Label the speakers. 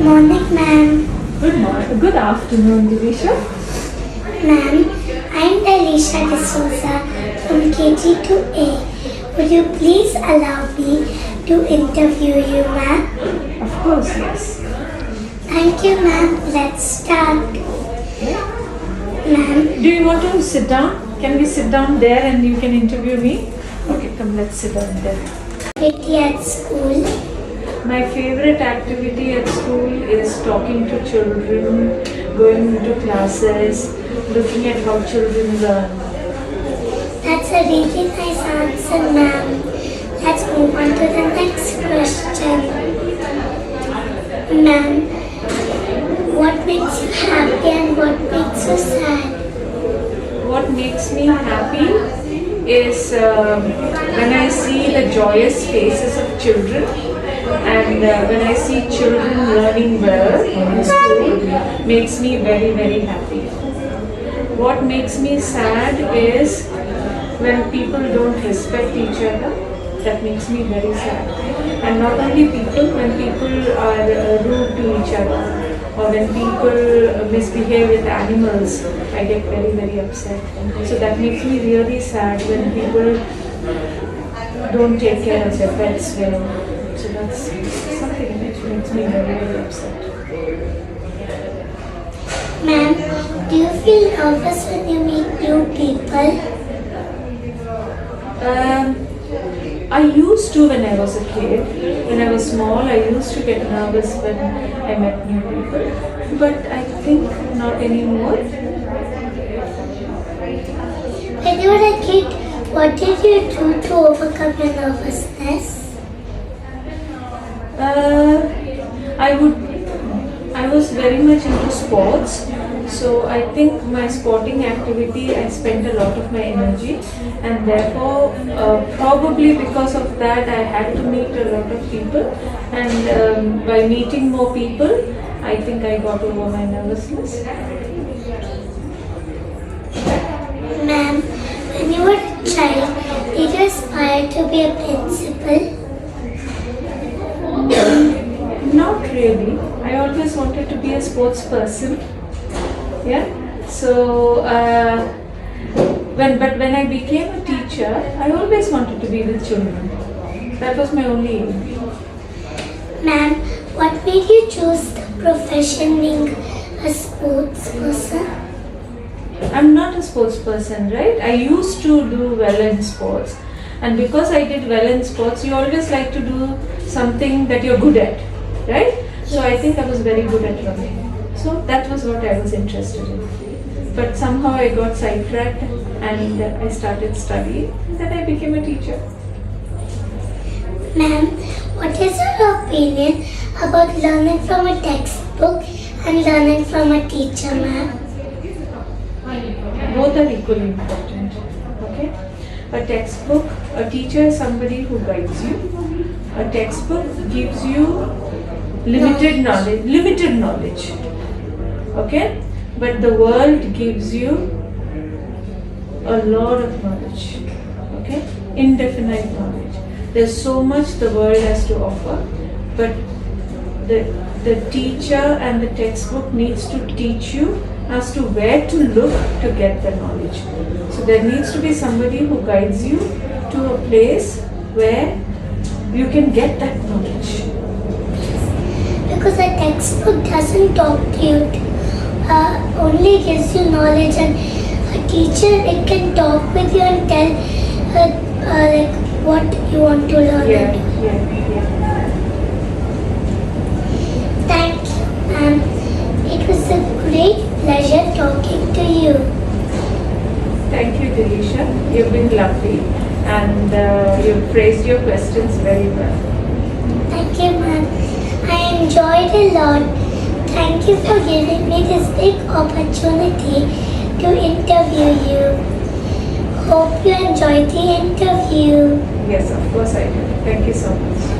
Speaker 1: Morning, ma'am.
Speaker 2: Good morning. Good afternoon, Divisha.
Speaker 1: Ma'am, I'm Alisha D'Souza from KG to A. Would you please allow me to interview you, ma'am?
Speaker 2: Of course, yes.
Speaker 1: Thank you, ma'am. Let's start. Ma'am,
Speaker 2: Do you want to sit down? Can we sit down there and you can interview me? Okay, come, let's sit down there.
Speaker 1: activity at school.
Speaker 2: My favorite activity at school is talking to children, going into classes, looking at how children learn.
Speaker 1: That's a really nice answer, ma'am. Let's move on to the next question. Ma'am, what makes you happy and what makes you sad?
Speaker 2: What makes me happy is when I see the joyous faces of children, and when I see children learning well in school, makes me very, very happy. What makes me sad is when people don't respect each other. That makes me very sad. And not only people, when people are rude to each other, or when people misbehave with animals, I get very, very upset. So that makes me really sad when people don't take care of their pets well. So that's something which makes me very, very upset.
Speaker 1: Ma'am, do you feel nervous when you meet new people?
Speaker 2: I used to when I was a kid. When I was small, I used to get nervous when I met new people. But I think not anymore.
Speaker 1: When you were a kid, what did you do to overcome your nervousness?
Speaker 2: I was very much into sports, so I think my sporting activity, I spent a lot of my energy, and therefore probably because of that I had to meet a lot of people, and by meeting more people I think I got over my nervousness.
Speaker 1: Ma'am, when you were a child, did you aspire to be a principal?
Speaker 2: Not really. I always wanted to be a sports person. Yeah. So when I became a teacher, I always wanted to be with children. That was my only aim.
Speaker 1: Ma'am, what made you choose the profession being a sports person?
Speaker 2: I'm not a sports person, right? I used to do well in sports, and because I did well in sports, you always like to do something that you're good at, right? So I think I was very good at running. So that was what I was interested in. But somehow I got sidetracked and I started studying, and then I became a teacher.
Speaker 1: Ma'am, what is your opinion about learning from a textbook and learning from a teacher, ma'am?
Speaker 2: Both are equally important. Okay? A textbook, a teacher is somebody who guides you. A textbook gives you limited knowledge. Okay? But the world gives you a lot of knowledge. Okay? Indefinite knowledge. There's so much the world has to offer, but the teacher and the textbook needs to teach you as to where to look to get the knowledge. So there needs to be somebody who guides you to a place where you can get that knowledge.
Speaker 1: Because a textbook doesn't talk to you, only gives you knowledge, and a teacher, it can talk with you and tell like what you want to learn.
Speaker 2: Yeah.
Speaker 1: Thank you, ma'am. It was a great pleasure talking to you.
Speaker 2: Thank you, Dilisha. You've been lovely, and you've phrased your questions very well.
Speaker 1: Thank you, ma'am. I enjoyed a lot. Thank you for giving me this big opportunity to interview you. Hope you enjoyed the interview.
Speaker 2: Yes, of course I do. Thank you so much.